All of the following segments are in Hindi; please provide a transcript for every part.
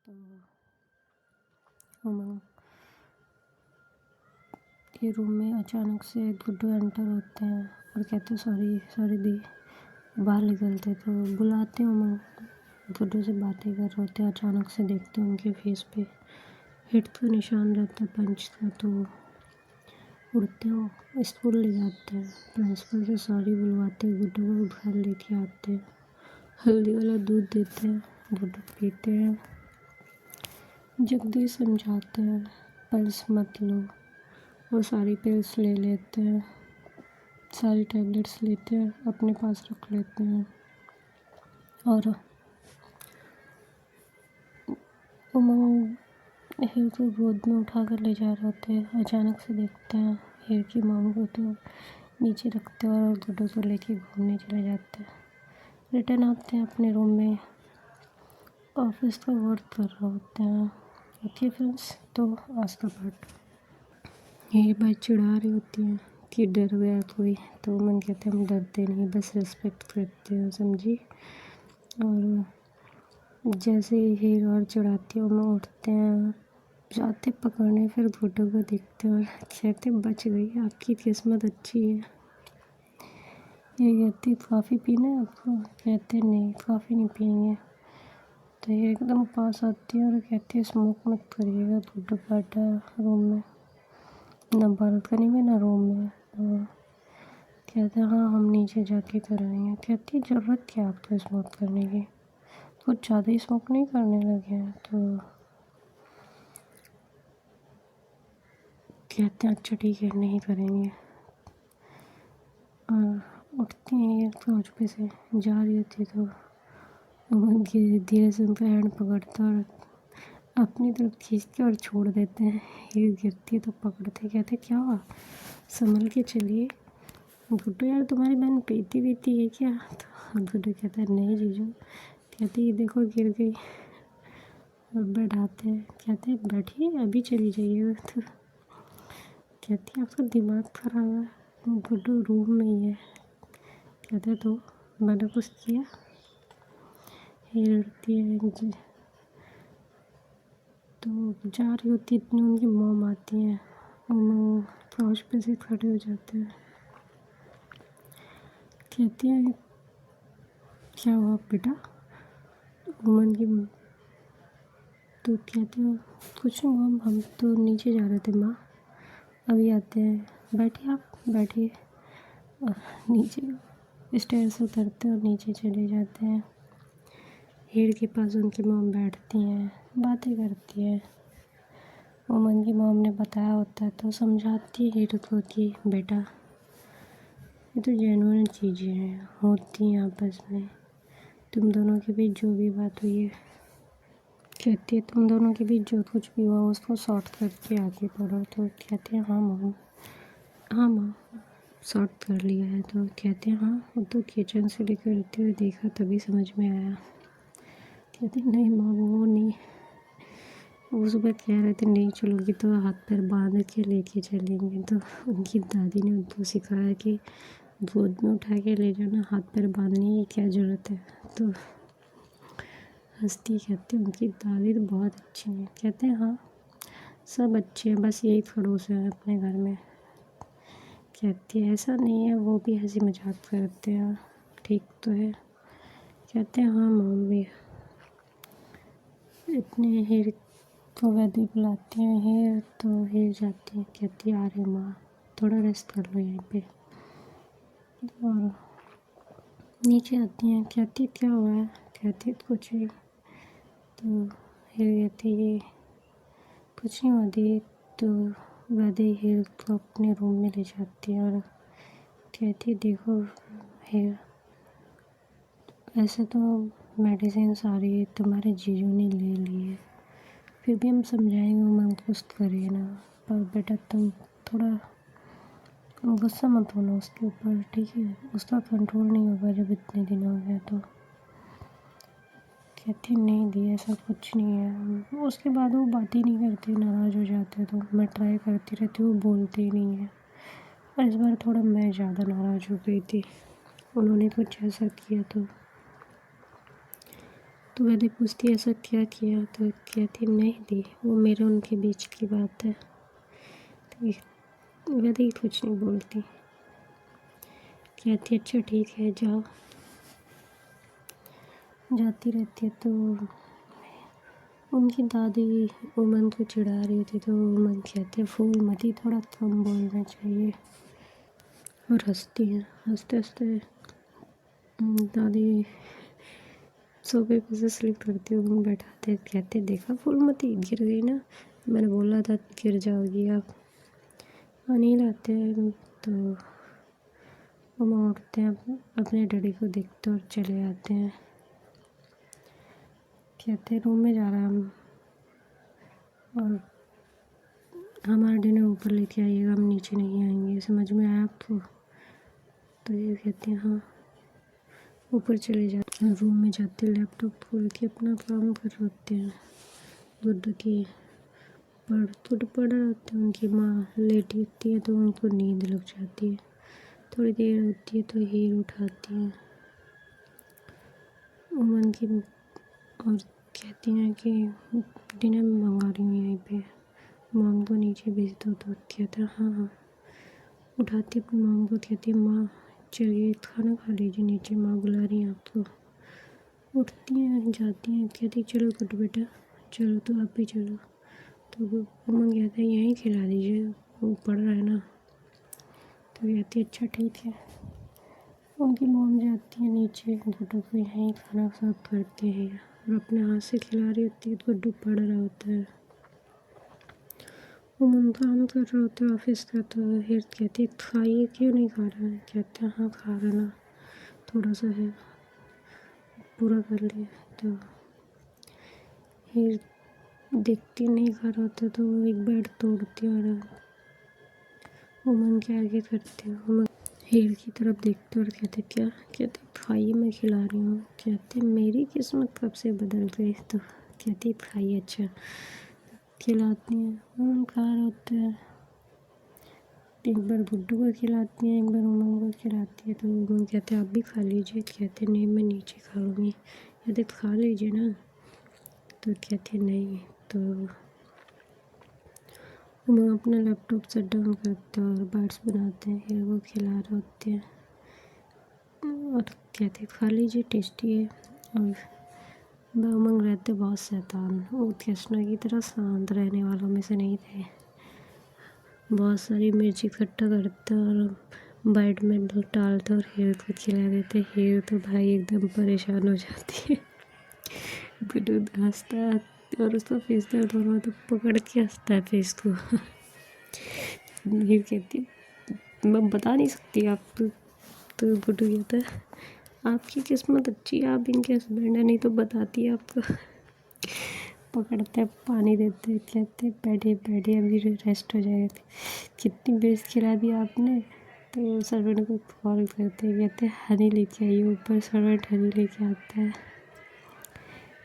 तो उमंग के रूम में अचानक से गुड्डू एंटर होते हैं और कहते सॉरी सॉरी दी, बाहर निकलते तो बुलाते उमंग, गुड्डू से बातें कर रहे होते। अचानक से देखते हैं उनके फेस पे हिट का निशान रहता है, पंच का। तो उड़ते हो स्कूल ले जाते हैं, प्रिंसिपल से सॉरी बुलवाते हैं, गुड्डू को घर लेके आते हैं, हल्दी वाला दूध देते हैं, गुड्डू पीते हैं। जगदीश समझाते हैं पिल्स मत लो, वो सारी पिल्स ले लेते हैं, सारी टैबलेट्स लेते हैं, अपने पास रख लेते हैं। और उमंग हिर को गोद में उठा कर ले जा रहे होते हैं। अचानक से देखते हैं हिर की मॉम को, तो नीचे रखते हैं और गुड्डू को लेके घूमने चले जाते हैं। रिटर्न आते हैं अपने रूम में, ऑफिस का वर्क कर रहे होते हैं। ओके फ्रेंड्स, तो आज का पार्ट ये बात चिढ़ा रही होती है कि डर गया कोई, तो मन कहते हैं हम डरते नहीं, बस रिस्पेक्ट करते हैं, समझी। और जैसे ही हीर और चिढ़ाती है उन्हें उठते हैं, जाते पकड़ने, फिर गुड्डू को देखते हैं और कहते बच गई, आपकी किस्मत अच्छी है। ये कहती कॉफ़ी पीना है आपको, कहते नहीं कॉफ़ी नहीं पियेंगे। तो ये एकदम पास आती है और कहती है स्मोक मत करिएगा। गुड्डू बैठा है रूम में, ना बालकनी में ना रूम में। तो कहते हैं हाँ हम नीचे जाके कराएंगे। कहती है ज़रूरत क्या आपको स्मोक करने की, कुछ ज़्यादा ही स्मोक नहीं करने लगे हैं। तो कहते हैं अच्छा ठीक है नहीं करेंगे। और उठती हैं ये काउच पे से जा रही होती, तो उमंग धीरे से उनका हैंड पकड़ता और अपनी तरफ खींचते और छोड़ देते हैं। ये गिरती है तो पकड़ते, कहते क्या हुआ, संभल के चलिए। गुड्डू यार तुम्हारी बहन पीती वीती है क्या? तो गुड्डू कहता है नहीं जीजू। कहती ये देखो गिर गई, और बैठाते हैं, कहते हैं बैठिए अभी चली जाइएगा। तो कहती है आपका दिमाग खराब है, गुड्डू रूम में ही है। कहते तो मैंने कुछ किया? ये लड़ती है तो जा रही होती, इतनी उनकी मॉम आती है, उमंग काउच पे से खड़े हो जाते हैं। कहती है क्या हुआ बेटा, उमंग की। तो कहते हैं कुछ नहीं मॉम, हम तो नीचे जा रहे थे माँ, अभी आते हैं, बैठिए आप बैठिए। और नीचे स्टेयर से उतरते हैं और नीचे चले जाते हैं। हीर के पास उनकी मॉम बैठती हैं, बातें करती है। उमंग की मॉम ने बताया होता है तो समझाती है हीर को कि बेटा ये तो जेन्युइन चीज़ें हैं, होती हैं आपस में, तुम दोनों के बीच जो भी बात हुई है, कहती है तुम दोनों के बीच जो कुछ भी हुआ उसको सॉर्ट करके आगे बढ़ो। तो कहते हैं हाँ मॉम, हाँ माँ सॉर्ट कर लिया है। तो कहते हैं हाँ वो तो किचन से लेकर उठते हुए देखा तभी समझ में आया। कहते नहीं माँ वो नहीं, वो सुबह कह रहे थे नहीं चलोगी तो हाथ पैर बांध के लेके चलेंगे। तो उनकी दादी ने उनको सिखाया कि गोद में उठा के ले जाना, हाथ पैर बांधने की क्या ज़रूरत है। तो हंसती कहती उनकी दादी तो बहुत अच्छी है। कहते हैं हाँ सब अच्छे हैं, बस यही खड़ूस है अपने घर में। कहती है ऐसा नहीं है, वो भी हंसी मजाक करते हैं, ठीक तो है। कहते हैं हाँ मॉम भी। इतने हीर को वैदी बुलाती हैं हीर, तो हीर जाती है, कहती है आ रही माँ थोड़ा रेस्ट कर लो यहीं पे। और नीचे आती हैं, कहती क्या हुआ है, कहती कुछ नहीं। तो हीर कहती है कुछ नहीं हुआ दी। तो वैदी हीर को अपने रूम में ले जाती है और कहती देखो हीर ऐसे तो मेडिसिन सारी तुम्हारे जीजू ने ले ली है, फिर भी हम समझाएंगे उमंग कुछ करे ना, पर बेटा तुम थोड़ा गुस्सा मत होना उसके ऊपर, ठीक है, उसका कंट्रोल नहीं होगा जब इतने दिन हो गए। तो कहती नहीं दी ऐसा कुछ नहीं है। उसके बाद वो बात ही नहीं करती, नाराज़ हो जाते। तो मैं ट्राई करती रहती हूँ, बोलते ही नहीं है। और इस बार थोड़ा मैं ज़्यादा नाराज़ हो गई थी, उन्होंने कुछ ऐसा किया। तो तो वैदे पूछती है ऐसा क्या किया, तो कहती नहीं दी, वो मेरे उनके बीच की बात है। तो वैदे कुछ नहीं बोलती, कहती अच्छा ठीक है जाओ। जाती रहती है तो उनकी दादी उमन को चिढ़ा रही थी, तो उमन कहते हैं फूल मती, थोड़ा कम बोलना चाहिए। और हंसती हैं, हंसते हंसते दादी सोफे पे से स्लिप करती उमन बैठाते, कहते देखा फूलमती गिर गई ना, मैंने बोला था गिर जाओगी आप। अनिल आते हैं तो उमन उठते हैं, अपने डैडी को देखते और चले आते हैं। कहते रूम में जा रहा है हम, और हमारा डिनर ऊपर लेके आइएगा, हम नीचे नहीं आएंगे, समझ में आया आपको। तो ये कहते हैं हाँ। ऊपर चले जाते हैं, रूम में जाते लैपटॉप खोल के अपना काम कर रहे होते हैं। गुड्डू की पढ़ रहे होते हैं, उनकी माँ लेटी होती है तो उनको नींद लग जाती है। थोड़ी देर होती है तो हीर उठाती है उमन की, और कहती हैं कि डिनर में मंगा रही हूँ यहीं पे, मॉम को नीचे भेज दो। तो कहता है हाँ। उठाती अपनी मॉम को, कहती है माँ चलिए खाना खा लीजिए नीचे, माँ बुला रही हैं आपको। उठती हैं जाती हैं, कहती चलो गुड्डू बेटा चलो, तो आप भी चलो। तो उमन कहता है यहीं खिला दीजिए, वो पढ़ रहा है ना। तो कहती है अच्छा ठीक है। उनकी मॉम जाती है नीचे, गुड्डू को यहीं खाना सर्व करते हैं और अपने हाथ से खिला रही होती है। गुड्डू पढ़ रहा होता है, उमन काम कर रहा होता है ऑफिस का। तो फिर कहती है खाइए, क्यों नहीं खा रहा है। कहते हैं हाँ खा रहा ना, थोड़ा सा है पूरा कर लिया। तो फिर देखती नहीं खा रहा होता तो एक बेड तोड़ती और उमन के आगे करती है। उमन हीर की तरफ देखते और कहते क्या, कहते खाइए मैं खिला रही हूँ। कहते मेरी किस्मत कब से बदल गई। तो कहती खाइए अच्छा, खिलाती हैं। उमन खा रहे होते हैं, एक बार गुड्डू को खिलाती हैं, एक बार उमन को खिलाती है। तो उमन कहते आप भी खा लीजिए। कहते नहीं मैं नीचे खा लूँगी। कहते खा लीजिए ना। तो कहते नहीं। तो उमन अपना लैपटॉप शट डाउन करते हैं और बाइट्स बनाते हैं, फिर वो खिला रहे होते हैं और कहते खा लीजिए टेस्टी है। और उमंग रहते बहुत शैतान, वो कृष्णा की तरह शांत रहने वालों में से नहीं थे। बहुत सारी मिर्ची इकट्ठा करते और बाइट में डालते और हेयर को खिला देते। हेयर तो भाई एकदम परेशान हो जाती है। गुड्डू हंसता है और उसका फेस दर्द हो रहा तो पकड़ के हंसता है फेस को। हीर कहती है मैं बता नहीं सकती आप तो गुड्डू कहता है आपकी किस्मत अच्छी है, आप इनके हस्बैंड है, नहीं तो बताती है आपको। पकड़ते हैं पानी देते, कहते बैठे बैठे अभी रेस्ट हो जाएगा। कितनी बेस्ट खिला दी आपने। तो सर्वेंट को कॉल करते, कहते हनी लेके आइए ऊपर। सर्वेंट हनी लेके आता है,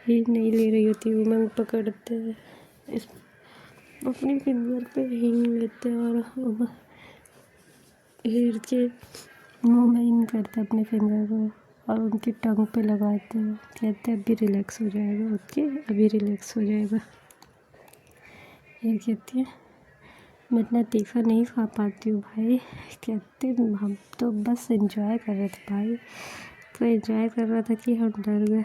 ये नहीं ले रही होती। उमंग पकड़ते हैं, इस अपनी फिंगर पे हिंग लेते हैं और हीर के मुंह में इन करते अपने फिंगर को और उनकी टंग पे लगाते हैं। कहते अभी रिलैक्स हो जाएगा, ओके अभी रिलैक्स हो जाएगा। हीर कहती है मैं इतना तीखा नहीं खा पाती हूँ भाई। कहते हम तो बस एंजॉय कर रहे थे भाई, तो एंजॉय कर रहा था कि हम डर गए।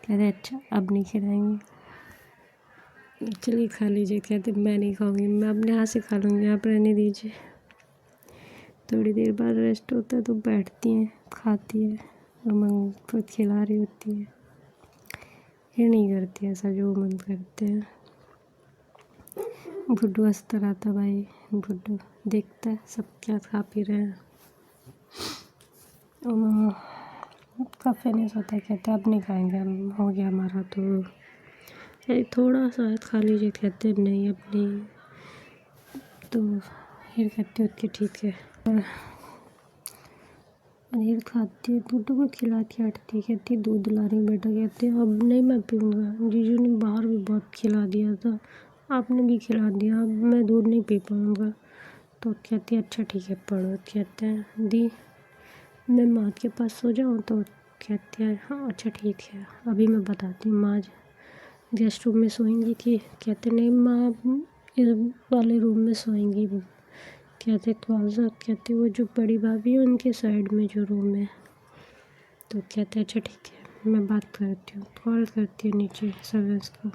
कहते अच्छा अब नहीं खिलाएंगे, चलिए खा लीजिए। कहते मैं नहीं खाऊंगी, मैं अपने हाथ से खा लूँगी, आप रहने दीजिए। थोड़ी देर बाद रेस्ट होता है तो बैठती हैं, खाती है, उमंग को खिला रही होती है। ये नहीं करती ऐसा जो उमंग करते हैं। गुड्डू हंसता रहता भाई, गुड्डू देखता है सब क्या खा पी रहे हैं। उमंग का फिनिश होता है, कहते अब नहीं खाएंगे हम, हो गया हमारा। तो थोड़ा सा खा लीजिए। कहते नहीं अपनी। तो फिर कहते ओके ठीक है। पनीर खाती है, गुड्डू को खिला के हटती है। कहती दूध ला रही बेटा। कहते अब नहीं मैं पीऊँगा, जीजू ने बाहर भी बहुत खिला दिया था, आपने भी खिला दिया, अब मैं दूध नहीं पी पाऊँगा। तो कहती है अच्छा ठीक है पढ़ो। कहते हैं दी मैं माँ के पास सो जाऊँ। तो कहते हैं हाँ अच्छा ठीक है, अभी मैं बताती हूँ। माँ गेस्ट रूम में सोएंगी थी, कहते नहीं माँ इस वाले रूम में सोएंगी। कहते कौन सा? कहते वो जो बड़ी भाभी है उनके साइड में जो रूम है। तो कहते अच्छा ठीक है, मैं बात करती हूँ, कॉल करती हूँ नीचे सर्वेंट्स को।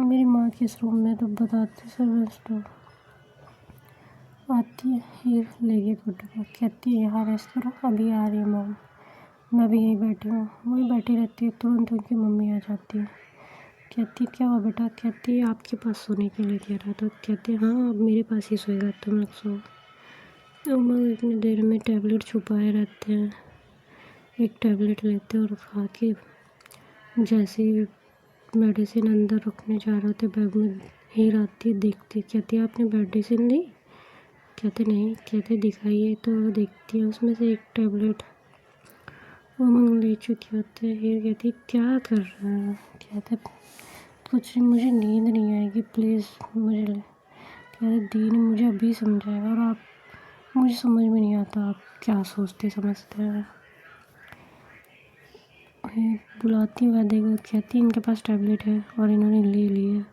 मेरी माँ किस रूम में, तो बताती सर्वेंट्स को। आती है, हीर लेगी फोटो को, कहती है यहाँ रेस्ट करो, अभी आ रही है मॉम। मैं भी यहीं बैठी हूँ, वहीं बैठी रहती है। तुरंत उनकी मम्मी आ जाती है, कहती है क्या हुआ बेटा? कहती है आपके पास सोने के लिए कह रहा था। कहते हैं हाँ अब मेरे पास ही सोएगा, तुम लोग सो। उमंग इतनी देर में टैबलेट छुपाए रहते हैं। एक टैबलेट लेते और खा के जैसे ही मेडिसिन अंदर रखने जा रहे थे बैग में, हीर आती है, देखती, कहती है आपने मेडिसिन ली? कहते नहीं। कहते दिखाइए। तो देखती है उसमें से एक टैबलेट उमंग ले चुकी होती है। हीर कहती क्या कर रहा है? कहते कुछ नहीं, मुझे नींद नहीं आएगी, प्लीज़ मुझे ले। कहते दी ने मुझे अभी समझाया और आप, मुझे समझ में नहीं आता आप क्या सोचते समझते हैं। बुलाती हूँ वैद्य को, कहती इनके पास टैबलेट है और इन्होंने ले ली है।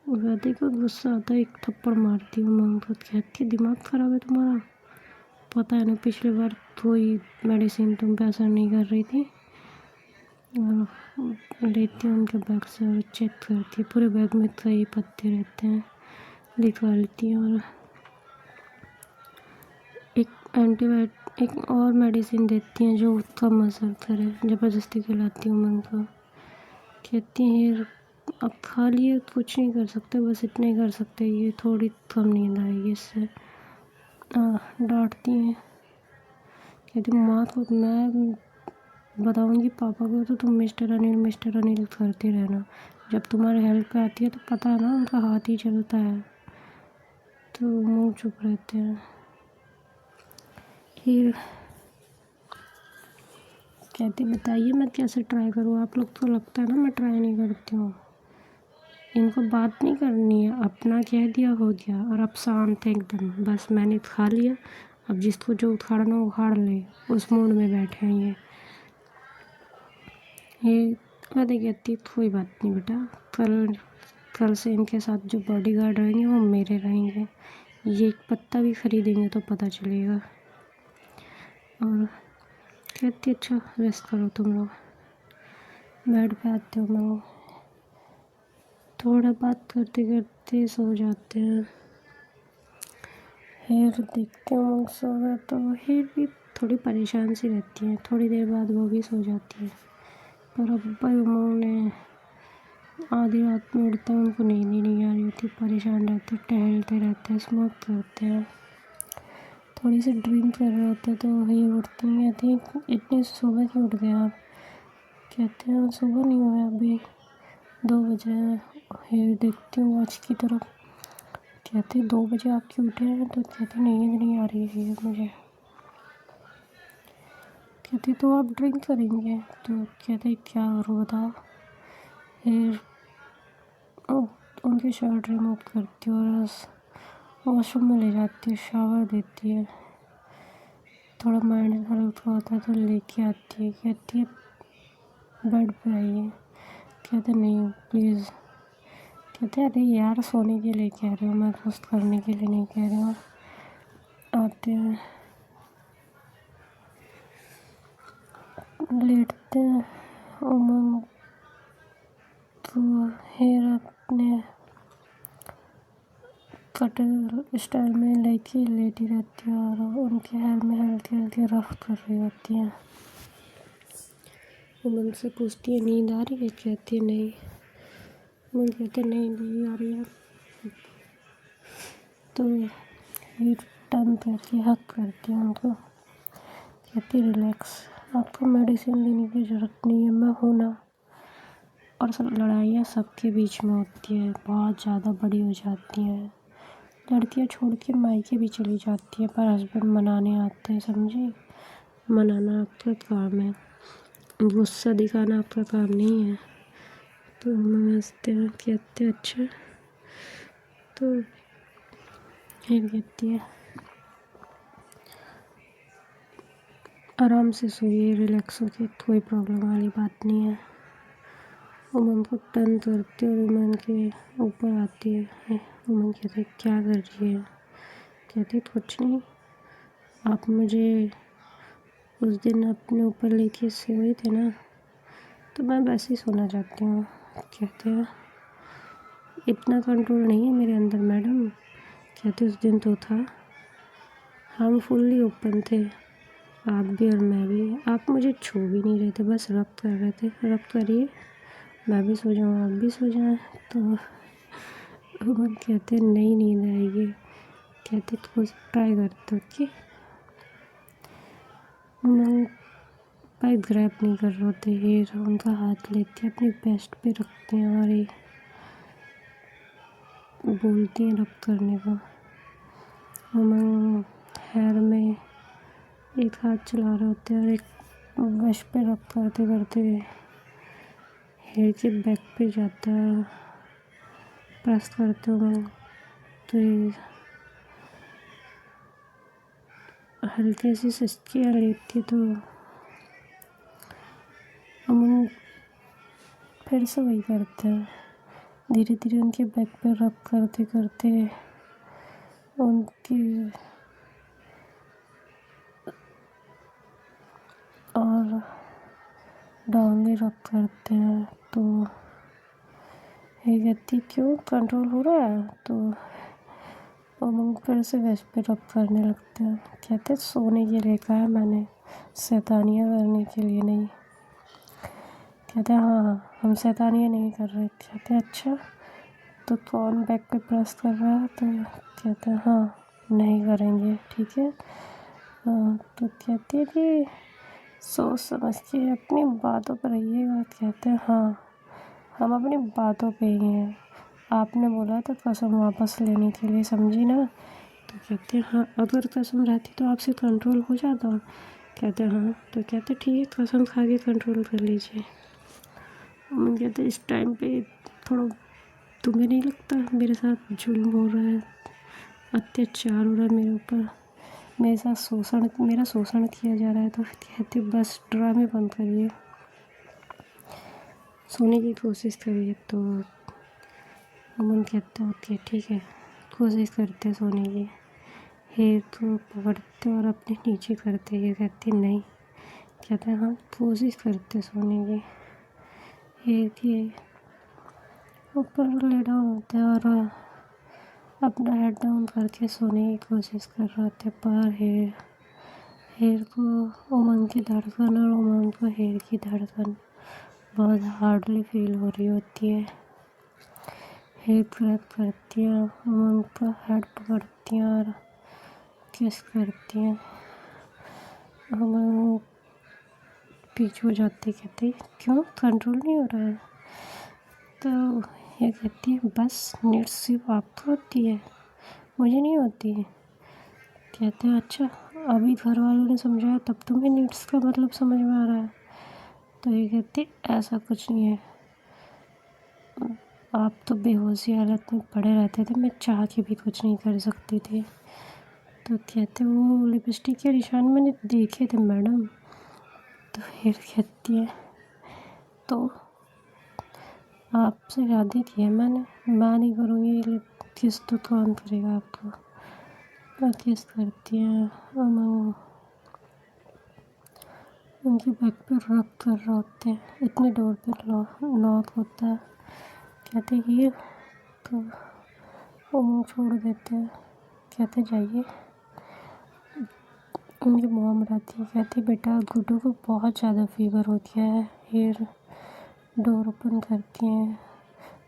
वैद्य को गुस्सा आता है, एक थप्पड़ मारती हूँ उमंग को। कहती दिमाग ख़राब है तुम्हारा? पता है ना पिछली बार कोई मेडिसिन तुम पे असर नहीं कर रही थी। और लेती हूँ उनके बैग से और चेक करती है, पूरे बैग में कई पत्ते रहते हैं, निकालती है और एक एंटीबायोटिक, एक और मेडिसिन देती हैं जो कम असर करे। ज़बरदस्ती खिलाती हूँ उमंग को। कहती हैं अब खा लिए, कुछ नहीं कर सकते, बस इतना ही कर सकते, ये थोड़ी कम नींद आएगी इससे। डांटती हैं, कहती माँ को मैं बताऊंगी पापा को तो तुम मिस्टर अनिल करते रहना। जब तुम्हारे हेल्प पे आती है तो पता है ना उनका हाथ ही चलता है। तो मुँह चुप रहते हैं। फिर कहती बताइए मैं कैसे ट्राई करूँ? आप लोग तो लगता है ना मैं ट्राई नहीं करती हूँ। इनको बात नहीं करनी है, अपना कह दिया हो गया और अब शांत है एकदम। बस मैंने खा लिया, अब जिसको जो उखाड़ना हो उखाड़ ले, उस मूड में बैठे हैं ये। अरे कहती कोई बात नहीं बेटा, कल से इनके साथ जो बॉडीगार्ड रहेंगे वो मेरे रहेंगे, ये एक पत्ता भी खरीदेंगे तो पता चलेगा। और कहती अच्छा रेस्ट करो तुम लोग। बेड पे आते हो मैं, थोड़ा बात करते करते सो जाते हैं। हेयर देखते हो सो गए तो हेयर भी थोड़ी परेशान सी रहती है, थोड़ी देर बाद वो भी सो जाती है। पर अब्बा उन्होंने आधी रात में उठते हैं, उनको नींद ही नहीं आ रही होती, परेशान रहते, टहलते रहते हैं, स्मोक करते हैं, थोड़ी सी ड्रिंक कर रहे होते तो ये उठती हैं, कहती इतनी सुबह क्यों उठ गए आप? कहते हैं सुबह नहीं हुआ अभी 2 बजे हैं। ये देखती हूँ वॉच की तरफ, कहते 2 बजे आप क्यों उठे हैं? तो कहते नींद नहीं आ रही है मुझे। कहती तो आप ड्रिंक करेंगे? तो कहते क्या करूँ बताओ। फिर उनकी शर्ट रिमूव करती हूँ और वॉशरूम में ले जाती है, शावर देती है, थोड़ा माइंड हल्का होता है तो लेके आती है। कहती है बेड पे आइए। कहते नहीं प्लीज़। कहते अरे यार सोने के लिए कह रहे हो, मैं दोस्त करने के लिए नहीं कह रही हूँ। आते हैं, लेटते हैं। उमंग तो हेयर अपने कटर स्टाइल में लेके लेटी रहती है और उनके हेयर में हल्के हल्के रफ कर रही होती हैं। उमंग से पूछती है नींद आ रही है? कहती है नहीं। उमंग कहते नहीं आ रही है। तो ये टर्न करके हक करती है उनको, कहती रिलैक्स, आपको मेडिसिन लेने की ज़रूरत नहीं है, मैं हूँ ना। और सब लड़ाइयाँ सबके बीच में होती है, बहुत ज़्यादा बड़ी हो जाती हैं। लड़कियाँ छोड़ के मायके भी चली जाती हैं पर हस्बैंड मनाने आते हैं, समझे? मनाना आपका काम है, गुस्सा दिखाना आपका काम नहीं है। तो हम हंसते हैं, कहते अच्छा। तो फिर कहती है आराम से सोइए, रिलैक्स होके, कोई प्रॉब्लम वाली बात नहीं है। उमंग को टर्न करते और उमंग के ऊपर आती है। उमंग कहते क्या कर रही है? कहते कुछ नहीं, आप मुझे उस दिन अपने ऊपर लेके सोए थे ना, तो मैं वैसे ही सोना चाहती हूँ। कहते हैं इतना कंट्रोल नहीं है मेरे अंदर मैडम। कहते उस दिन तो था, हम फुल्ली ओपन थे, आप भी और मैं भी। आप मुझे छू भी नहीं रहे थे, बस रब कर रहे थे। रब करिए, मैं भी सो जाऊँ, आप भी सो जाएं। तो हम कहते नहीं, नींद आएगी। कहते तो ट्राई करते कि मैं पाइप ग्रैब नहीं कर रहे होते। हेयर उनका हाथ लेती है, अपनी बेस्ट पे रखती हैं और ये बोलती हैं रब करने को। उमंग हेयर में एक हाथ चला रहे होते हैं और एक ब्रश पे रब करते करते हेयर के बैक पे जाता है, प्रेस करते उमंग। तो ये हल्की सी सिसकियाँ लेती है, तो उमंग फिर से वही करते हैं। धीरे धीरे उनके बैक पे रब करते करते उनकी और डाउन भी रब करते हैं। तो ये कहती क्यों, कंट्रोल हो रहा है? तो उमंग फिर से वेस्ट पे रब करने लगते हैं। कहते सोने के लिए कहा है मैंने, शैतानियाँ करने के लिए नहीं। कहते हाँ, हम शैतानियाँ नहीं कर रहे। कहते अच्छा, तो कौन बैक पे प्रेस कर रहा है? तो कहते हैं हाँ, नहीं करेंगे, ठीक है। तो कहते हैं कि सोच समझ के अपनी बातों पर रहिएगा। कहते हैं हाँ, हम अपनी बातों पे ही हैं, आपने बोला था कसम वापस लेने के लिए, समझी ना? तो कहते हैं हाँ, अगर कसम रहती तो आपसे कंट्रोल हो जाता। कहते हैं हाँ। तो कहते ठीक है, कसम खा के कंट्रोल कर लीजिए। हम कहते इस टाइम पे थोड़ा तुम्हें नहीं लगता मेरे साथ जुल्म हो रहा है, अत्याचार हो रहा है मेरे ऊपर, मेरे साथ मेरा शोषण किया जा रहा है? तो कहते बस ड्रामे बंद करिए, सोने की कोशिश करिए। तो अमन कहते ओके ठीक है, कोशिश करते सोने की। हेयर को पकड़ते और अपने नीचे करते। ये कहती नहीं। कहते हाँ, कोशिश करते सोने की। हेयर के ऊपर ले डाउन होते हैं और अपना हेड डाउन करके सोने की कोशिश कर रहे होते, पर हेयर को उमंग की धड़कन और उमंग को हेयर की धड़कन बहुत हार्डली फील हो रही होती है। हेयर ग्रैब करती हैं, उमंग का हेड पकड़ती हैं और किस करती हैं। उमंग पीछे हो जाती, कहती क्यों, कंट्रोल नहीं हो रहा है? तो ये कहती है बस नीड्स सिर्फ आपको होती है, मुझे नहीं होती है। कहते हैं अच्छा, अभी घर वालों ने समझाया तब तुम्हें नीड्स का मतलब समझ में आ रहा है? तो ये कहती ऐसा कुछ नहीं है, आप तो बेहोशी हालत में पड़े रहते थे, मैं चाह के भी कुछ नहीं कर सकती थी। तो कहते वो लिपस्टिक के निशान मैंने देखे थे मैडम। तो फिर कहती है तो आपसे शादी की है मैंने, मैं नहीं करूँगी, किस तो कौन करेगा आपको? तो किस करती है उनकी बैक पे रब कर रहे होते हैं। इतने डोर पे नॉक होता है। कहते ये तो वो मुँह छोड़ देते हैं। कहते जाइए। उनकी मॉम रहती है, कहती बेटा गुड्डू को बहुत ज़्यादा फीवर हो गया है। फिर डोर ओपन करती हैं,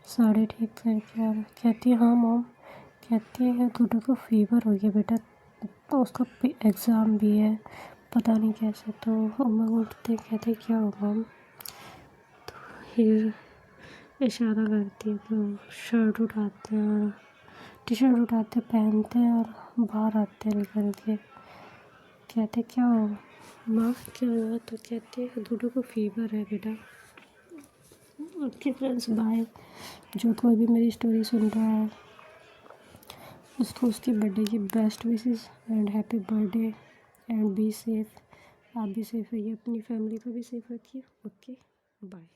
साड़ी ठीक करके और कहती है हाँ मॉम। कहती है गुड्डू को फीवर हो गया बेटा, तो उसका एग्ज़ाम भी है, पता नहीं कैसे। तो मम्मा उठते कहते क्या हो मॉम? तो फिर इशारा करती है, तो शर्ट उठाते हैं, टी शर्ट उठाते पहनते हैं और बाहर आते हैं निकल के। कहते क्या हो माँ, क्या हुआ? तो कहते हैं गुड्डू को फीवर है बेटा। Okay friends, bye. जो कोई भी मेरी स्टोरी सुन रहा है उसको उसके बर्थडे की best wishes and happy birthday and be safe. आप भी सेफ रहिए, अपनी फैमिली को भी सेफ रखिए। Okay, bye.